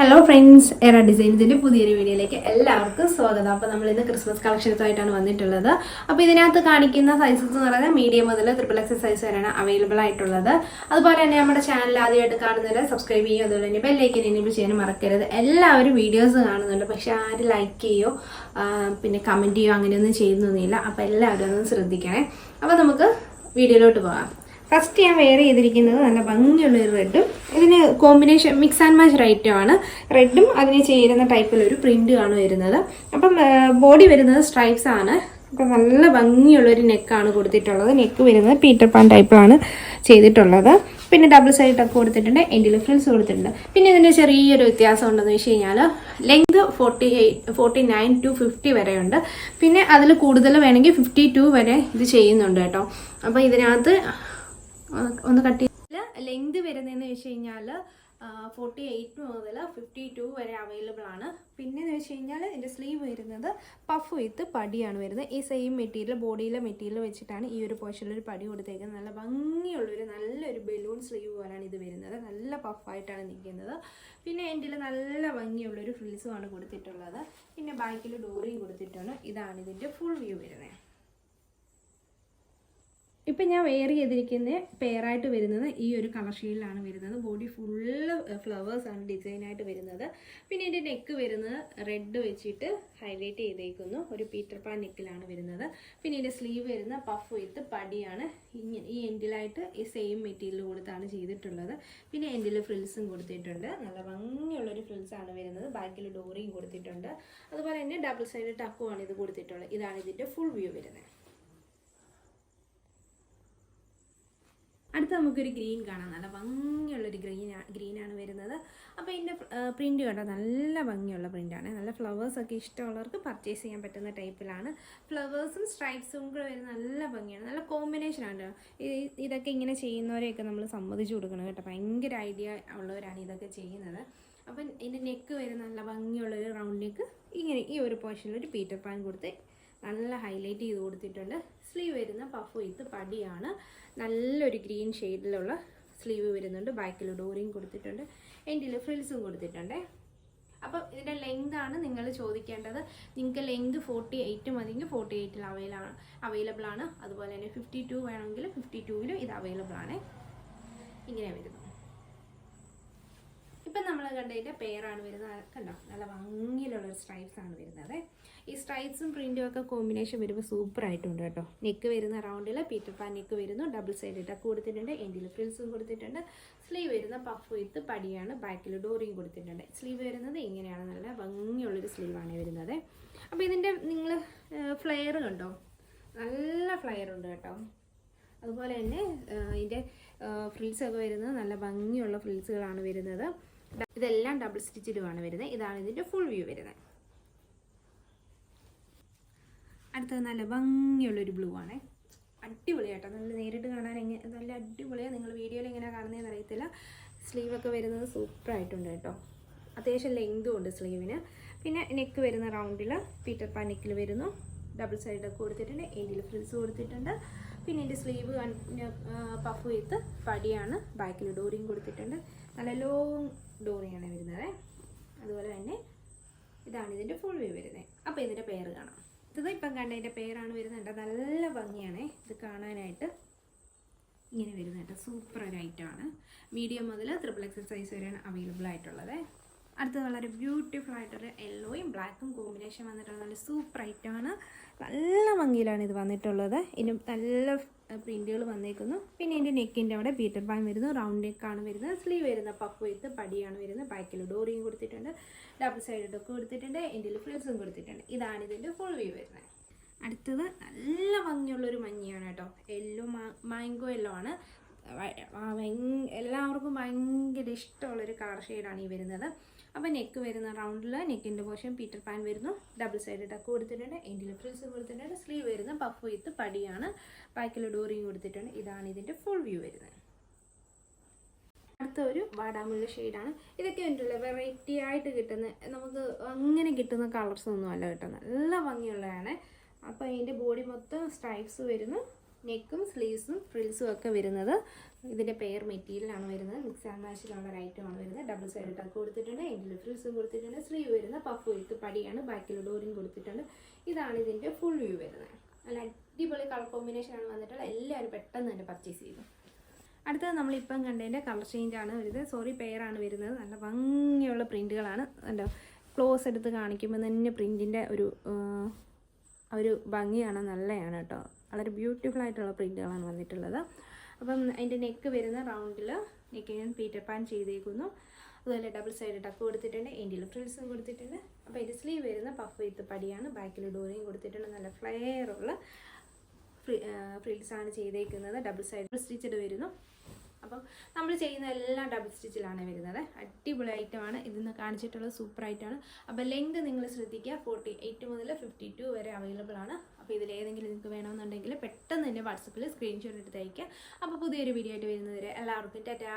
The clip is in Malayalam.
ഹലോ ഫ്രണ്ട്സ്, എറ ഡിസൈൻസിൻ്റെ പുതിയൊരു വീഡിയോയിലേക്ക് എല്ലാവർക്കും സ്വാഗതം. അപ്പോൾ നമ്മൾ ഇന്ന് ക്രിസ്മസ് കളക്ഷൻസുമായിട്ടാണ് വന്നിട്ടുള്ളത്. അപ്പോൾ ഇതിനകത്ത് കാണിക്കുന്ന സൈസസ് എന്ന് പറയുന്നത് മീഡിയം മുതൽ XXL സൈസ് വരെയാണ് അവൈലബിൾ ആയിട്ടുള്ളത്. അതുപോലെ തന്നെ നമ്മുടെ ചാനൽ ആദ്യമായിട്ട് കാണുന്നവരെ സബ്സ്ക്രൈബ് ചെയ്യുക, അതുപോലെ തന്നെ ബെല്ലൈക്കൻ എനേബിൾ ചെയ്യാനും മറക്കരുത്. എല്ലാവരും വീഡിയോസ് കാണുന്നുണ്ട്, പക്ഷെ ആരും ലൈക്ക് ചെയ്യോ പിന്നെ കമൻറ്റ് ചെയ്യോ അങ്ങനെയൊന്നും ചെയ്യുന്നൊന്നുമില്ല. അപ്പോൾ എല്ലാവരും അതൊന്ന് ശ്രദ്ധിക്കണേ. അപ്പോൾ നമുക്ക് വീഡിയോയിലോട്ട് പോകാം. ഫസ്റ്റ് ഞാൻ വെയർ ചെയ്തിരിക്കുന്നത് നല്ല ഭംഗിയുള്ളൊരു റെഡും, ഇതിന് കോമ്പിനേഷൻ മിക്സ് ആൻഡ് മാച്ച് ഐറ്റമാണ്. റെഡും അതിന് ചേരുന്ന ടൈപ്പിലൊരു പ്രിൻ്റുമാണ് വരുന്നത്. അപ്പം ബോഡി വരുന്നത് സ്ട്രൈപ്സ് ആണ്. അപ്പം നല്ല ഭംഗിയുള്ളൊരു നെക്കാണ് കൊടുത്തിട്ടുള്ളത്. നെക്ക് വരുന്നത് പീറ്റർ പാൻ ടൈപ്പിലാണ് ചെയ്തിട്ടുള്ളത്. പിന്നെ ഡബിൾ സൈഡ് ടക്ക് കൊടുത്തിട്ടുണ്ട്, എൻഡിൽ ഫ്രിൽസ് കൊടുത്തിട്ടുണ്ട്. പിന്നെ ഇതിൻ്റെ ചെറിയൊരു വ്യത്യാസം ഉണ്ടെന്ന് വെച്ച് കഴിഞ്ഞാൽ ലെങ്ത് 49 to 50 വരെയുണ്ട്. പിന്നെ അതിൽ കൂടുതൽ വേണമെങ്കിൽ 52 വരെ ഇത് ചെയ്യുന്നുണ്ട് കേട്ടോ. അപ്പോൾ ഇതിനകത്ത് ഒന്ന് കട്ട് ചെയ്തില്ല. ലെങ്ത് വരുന്നതെന്ന് വെച്ച് കഴിഞ്ഞാൽ 48 മുതൽ 52 വരെ അവൈലബിൾ ആണ്. പിന്നെ എന്ന് വെച്ച് കഴിഞ്ഞാൽ ഇതിൻ്റെ സ്ലീവ് വരുന്നത് പഫ് വിത്ത് പടിയാണ് വരുന്നത്. ഈ സെയിം മെറ്റീരിയൽ ബോഡിയിലെ മെറ്റീരിയൽ വെച്ചിട്ടാണ് ഈ ഒരു പോർഷനിലൊരു പടി കൊടുത്തേക്കുന്നത്. നല്ല ഭംഗിയുള്ളൊരു നല്ലൊരു ബലൂൺ സ്ലീവ് പോലാണ് ഇത് വരുന്നത്. നല്ല പഫായിട്ടാണ് നിൽക്കുന്നത്. പിന്നെ എൻഡിൽ നല്ല ഭംഗിയുള്ളൊരു ഫ്രിൽസുമാണ് കൊടുത്തിട്ടുള്ളത്. പിന്നെ ബാക്കിൽ ഡോറിയും കൊടുത്തിട്ടുണ്ട്. ഇതാണ് ഇതിൻ്റെ ഫുൾ വ്യൂ വരുന്നത്. ഇപ്പം ഞാൻ വെയർ ചെയ്തിരിക്കുന്ന പെയറായിട്ട് വരുന്നത് ഈ ഒരു കളർ ഷെയ്ഡിലാണ് വരുന്നത്. ബോഡി ഫുള്ള് ഫ്ലവേഴ്സാണ് ഡിസൈനായിട്ട് വരുന്നത്. പിന്നെ ഇതിൻ്റെ നെക്ക് വരുന്നത് റെഡ് വെച്ചിട്ട് ഹൈലൈറ്റ് ചെയ്തേക്കുന്നു. ഒരു പീറ്റർ പാൻ നെക്കിലാണ് വരുന്നത്. പിന്നെ ഇതിൻ്റെ സ്ലീവ് വരുന്ന പഫ് വിത്ത് പടിയാണ്. ഈ എൻഡിലായിട്ട് ഈ സെയിം മെറ്റീരിയൽ കൊടുത്താണ് ചെയ്തിട്ടുള്ളത്. പിന്നെ എൻഡിൽ ഫ്രിൽസും കൊടുത്തിട്ടുണ്ട്. നല്ല ഭംഗിയുള്ളൊരു ഫ്രിൽസാണ് വരുന്നത്. ബാക്കിൽ ഡോറിയും കൊടുത്തിട്ടുണ്ട്. അതുപോലെ തന്നെ ഡബിൾ സൈഡ് ടക്കുമാണ് ഇത് കൊടുത്തിട്ടുള്ളത്. ഇതാണ് ഇതിൻ്റെ ഫുൾ വ്യൂ വരുന്നത്. അടുത്ത നമുക്കൊരു ഗ്രീൻ കാണാം. നല്ല ഭംഗിയുള്ളൊരു ഗ്രീനാണ് വരുന്നത്. അപ്പോൾ ഇതിൻ്റെ പ്രിൻ്റ് കണ്ടോ, നല്ല ഭംഗിയുള്ള പ്രിൻ്റാണ്. നല്ല ഫ്ലവേഴ്സൊക്കെ ഇഷ്ടമുള്ളവർക്ക് പർച്ചേസ് ചെയ്യാൻ പറ്റുന്ന ടൈപ്പിലാണ്. ഫ്ലവേഴ്സും സ്ട്രൈപ്സും കൂടെ വരുന്ന നല്ല ഭംഗിയാണ്. നല്ല കോമ്പിനേഷനാണ്. ഇതൊക്കെ ഇങ്ങനെ ചെയ്യുന്നവരെയൊക്കെ നമ്മൾ സമ്മതിച്ചു കൊടുക്കണം കേട്ടോ. ഭയങ്കര ഐഡിയ ഉള്ളവരാണ് ഇതൊക്കെ ചെയ്യുന്നത്. അപ്പം ഇതിൻ്റെ നെക്ക് വരുന്ന നല്ല ഭംഗിയുള്ളൊരു റൗണ്ട് നെക്ക്, ഇങ്ങനെ ഈ ഒരു പോർഷനിൽ ഒരു പീറ്റർ പാൻ കൊടുത്ത് നല്ല ഹൈലൈറ്റ് ചെയ്ത് കൊടുത്തിട്ടുണ്ട്. സ്ലീവ് വരുന്ന പഫ് വിത്ത് പടിയാണ്. നല്ലൊരു ഗ്രീൻ ഷെയ്ഡിലുള്ള സ്ലീവ് വരുന്നുണ്ട്. ബാക്കിൽ ഡോറിയും കൊടുത്തിട്ടുണ്ട്. എൻഡിൽ ഫ്രിൽസും കൊടുത്തിട്ടുണ്ട്. അപ്പം ഇതിൻ്റെ ലെങ്താണ് നിങ്ങൾ ചോദിക്കേണ്ടത്. നിങ്ങൾക്ക് ലെങ്ത് 48 മതിയെങ്കിൽ 48-ൽ അവൈലബിൾ ആണ്. അതുപോലെ തന്നെ 52 വേണമെങ്കിൽ 52-ലും ഇത് അവൈലബിൾ ആണ്. ഇങ്ങനെ വരുന്നു. ഇപ്പം നമ്മൾ കണ്ടതിൻ്റെ പെയറാണ് വരുന്നത്. കണ്ടോ, നല്ല ഭംഗിയിലുള്ളൊരു സ്ട്രൈപ്സാണ് വരുന്നത്. ഈ സ്ട്രൈപ്സും പ്രിൻറ്റും ഒക്കെ കോമ്പിനേഷൻ വരുമ്പോൾ സൂപ്പറായിട്ടുണ്ട് കേട്ടോ. നെക്ക് വരുന്ന റൗണ്ടിൽ പീറ്റർ പാൻ നെക്ക് വരുന്നു. ഡബിൾ സൈഡ് ടക്ക് കൊടുത്തിട്ടുണ്ട്. എൻഡിൽ ഫ്രിൽസും കൊടുത്തിട്ടുണ്ട്. സ്ലീവ് വരുന്ന പഫ് വിത്ത് പടിയാണ്. ബാക്കിൽ ഡോറിയും കൊടുത്തിട്ടുണ്ട്. സ്ലീവ് വരുന്നത് ഇങ്ങനെയാണ്. നല്ല ഭംഗിയുള്ളൊരു സ്ലീവാണ് വരുന്നത്. അപ്പോൾ ഇതിൻ്റെ നിങ്ങൾ ഫ്ലെയർ കണ്ടോ, നല്ല ഫ്ലെയർ ഉണ്ട് കേട്ടോ. അതുപോലെ തന്നെ ഇതിൻ്റെ ഫ്രിൽസൊക്കെ വരുന്നത് നല്ല ഭംഗിയുള്ള ഫ്രിൽസുകളാണ് വരുന്നത്. ഇതെല്ലാം ഡബിൾ സ്റ്റിച്ചിലുമാണ് വരുന്നത്. ഇതാണ് ഇതിൻ്റെ ഫുൾ വ്യൂ വരുന്നത്. അടുത്തത് നല്ല ഭംഗിയുള്ളൊരു ബ്ലൂ ആണ്. അടിപൊളിയാട്ടോ. നല്ല നേരിട്ട് കാണാൻ നല്ല അടിപൊളിയാണ്. നിങ്ങൾ വീഡിയോയിൽ എങ്ങനെയാണ് കാണുന്നതെന്ന് അറിയത്തില്ല. സ്ലീവൊക്കെ വരുന്നത് സൂപ്പറായിട്ടുണ്ട് കേട്ടോ. അത്യാവശ്യം ലെങ്തും ഉണ്ട് സ്ലീവിന്. പിന്നെ നെക്ക് വരുന്ന റൗണ്ടിൽ പീറ്റർ പാൻ നെക്കിൽ വരുന്നു. ഡബിൾ സൈഡൊക്കെ കൊടുത്തിട്ടുണ്ട്. എൻഡിൽ ഫ്രിൽസ് കൊടുത്തിട്ടുണ്ട്. പിന്നെ എൻ്റെ സ്ലീവ് പഫ് വിത്ത് പടിയാണ്. ബാക്കിൽ ഡോറിയും കൊടുത്തിട്ടുണ്ട്. നല്ല ലോങ് ഡോറിയാണ് വരുന്നത്. അതുപോലെ തന്നെ ഇതാണ് ഇതിൻ്റെ ഫുൾ വ്യൂ വരുന്നത്. അപ്പോൾ ഇതിൻ്റെ പെയർ കാണാം. ഇത് ഇപ്പം കണ്ടതിൻ്റെ പെയറാണ് വരുന്നത്. നല്ല ഭംഗിയാണ് ഇത് കാണാനായിട്ട്. ഇങ്ങനെ വരുന്നത് കേട്ടോ. സൂപ്പർ ഒരു ഐറ്റമാണ്. മീഡിയം മുതൽ XXL സൈസ് വരെയാണ് അവൈലബിൾ ആയിട്ടുള്ളത്. അടുത്തത് വളരെ ബ്യൂട്ടിഫുൾ ആയിട്ടൊരു യെല്ലോയും ബ്ലാക്കും കോമ്പിനേഷൻ വന്നിട്ടുള്ള നല്ല സൂപ്പർ ഐറ്റമാണ്. നല്ല ഭംഗിയിലാണ് ഇത് വന്നിട്ടുള്ളത്. ഇതിന് നല്ല പ്രിൻറ്റുകൾ വന്നേക്കുന്നു. പിന്നെ ഇതിൻ്റെ നെക്കിൻ്റെ അവിടെ പീറ്റർ പാൻ വരുന്നു. റൗണ്ട് നെക്കാണ് വരുന്നത്. സ്ലീവ് വരുന്ന പഫ് വിത്ത് പടിയാണ് വരുന്നത്. ബാക്കിൽ ഡോറിയും കൊടുത്തിട്ടുണ്ട്. ഡബിൾ സൈഡ് ഒക്കെ കൊടുത്തിട്ടുണ്ട്. എൻഡിൽ ഫ്രിൽസും കൊടുത്തിട്ടുണ്ട്. ഇതാണ് ഇതിൻ്റെ ഫുൾ വ്യൂ വരുന്നത്. അടുത്തത് നല്ല ഭംഗിയുള്ളൊരു മഞ്ഞയാണ് കേട്ടോ. യെല്ലോ മാംഗോ യെല്ലോ ആണ്. എല്ലാവർക്കും ഭയങ്കര ഇഷ്ടമുള്ളൊരു കളർ ഷെയ്ഡാണ് ഈ വരുന്നത്. അപ്പോൾ നെക്ക് വരുന്ന റൗണ്ടിൽ നെക്കിൻ്റെ പോർഷൻ പീറ്റർ പാൻ വരുന്നു. ഡബിൾ സൈഡ് ടക്ക് കൊടുത്തിട്ടുണ്ട്. എൻഡിൽ ഫ്രിൽസ് കൊടുത്തിട്ടുണ്ട്. സ്ലീവ് വരുന്ന പഫ് വിത്ത് പടിയാണ്. ബാക്കിൽ ഡോറിയും കൊടുത്തിട്ടുണ്ട്. ഇതാണ് ഇതിൻ്റെ ഫുൾ വ്യൂ വരുന്നത്. അടുത്ത ഒരു വാടാമുള്ള ഷെയ്ഡാണ്. ഇതൊക്കെ ഉണ്ടല്ലോ വെറൈറ്റി ആയിട്ട് കിട്ടുന്ന, നമുക്ക് അങ്ങനെ കിട്ടുന്ന കളേഴ്സ് ഒന്നും അല്ല കേട്ടോ. നല്ല ഭംഗിയുള്ളതാണ്. അപ്പോൾ അതിൻ്റെ ബോഡി മൊത്തം സ്ട്രൈപ്സ് വരുന്നു. നെക്കും സ്ലീവ്സും ഫ്രിൽസും ഒക്കെ വരുന്നത് ഇതിൻ്റെ പെയർ മെറ്റീരിയലാണ് വരുന്നത്. മിക്സ് ആൻഡ് മാച്ചിലുള്ള ഒരു ഐറ്റമാണ് വരുന്നത്. ഡബിൾ സൈഡ് ടക്ക് കൊടുത്തിട്ടുണ്ട്, എൻഡിൽ ഫ്രിൽസും കൊടുത്തിട്ടുണ്ട്. സ്ലീവ് വരുന്ന പഫ് വിത്ത് പടിയാണ്, ബാക്കിൽ ഡോറിയും കൊടുത്തിട്ടുണ്ട്. ഇതാണ് ഇതിൻ്റെ ഫുൾ വ്യൂ വരുന്നത്. നല്ല അടിപൊളി കളർ കോമ്പിനേഷനാണ് വന്നിട്ടുള്ളത്. എല്ലാവരും പെട്ടെന്ന് തന്നെ പർച്ചേസ് ചെയ്തു. അടുത്തത് നമ്മളിപ്പം കണ്ടതിൻ്റെ കളർ ചേഞ്ചാണ് വരുന്നത്. പെയറാണ് വരുന്നത്. നല്ല ഭംഗിയുള്ള പ്രിൻറ്റുകളാണ്. എന്താ ക്ലോസ് എടുത്ത് കാണിക്കുമ്പോൾ തന്നെ പ്രിൻറ്റിൻ്റെ ഒരു ഭംഗിയാണ്, നല്ലതാണ് കേട്ടോ. വളരെ ബ്യൂട്ടിഫുൾ ആയിട്ടുള്ള പ്രിൻറ്റുകളാണ് വന്നിട്ടുള്ളത്. അപ്പം അതിൻ്റെ നെക്ക് വരുന്ന റൗണ്ടിൽ നെക്ക് ഞാൻ പീറ്റർ പാൻ ചെയ്തേക്കുന്നു. അതുപോലെ ഡബിൾ സൈഡ് ടക്ക് കൊടുത്തിട്ടുണ്ട്, എൻഡിൽ ഫ്രിൽസും കൊടുത്തിട്ടുണ്ട്. അപ്പോൾ അതിൻ്റെ സ്ലീവ് വരുന്ന പഫ് വിത്ത് പടിയാണ്, ബാക്കിൽ ഡോറിയും കൊടുത്തിട്ടുണ്ട്. നല്ല ഫ്ലെയറുള്ള ഫ്രിൽസാണ് ചെയ്തേക്കുന്നത്. ഡബിൾ സൈഡ് സ്റ്റിച്ചഡ് വരുന്നു. അപ്പം നമ്മൾ ചെയ്യുന്ന എല്ലാം ഡബിൾ സ്റ്റിച്ചിലാണ് വരുന്നത്. അടിപൊളി ഐറ്റമാണ്. ഇതിന്ന് കാണിച്ചിട്ടുള്ളത് സൂപ്പറായിട്ടാണ്. അപ്പോൾ ലെങ്ത് നിങ്ങൾ ശ്രദ്ധിക്കുക, 48 മുതൽ 52 വരെ അവൈലബിൾ ആണ്. അപ്പോൾ ഇതിലേതെങ്കിലും നിങ്ങൾക്ക് വേണമെന്നുണ്ടെങ്കിൽ പെട്ടെന്ന് തന്നെ വാട്സപ്പിൽ സ്ക്രീൻഷോട്ട് എടുത്ത് അയക്കുക. അപ്പോൾ പുതിയൊരു വീഡിയോ ആയിട്ട് വരുന്നവരെ എല്ലാവർക്കും ടാറ്റാ.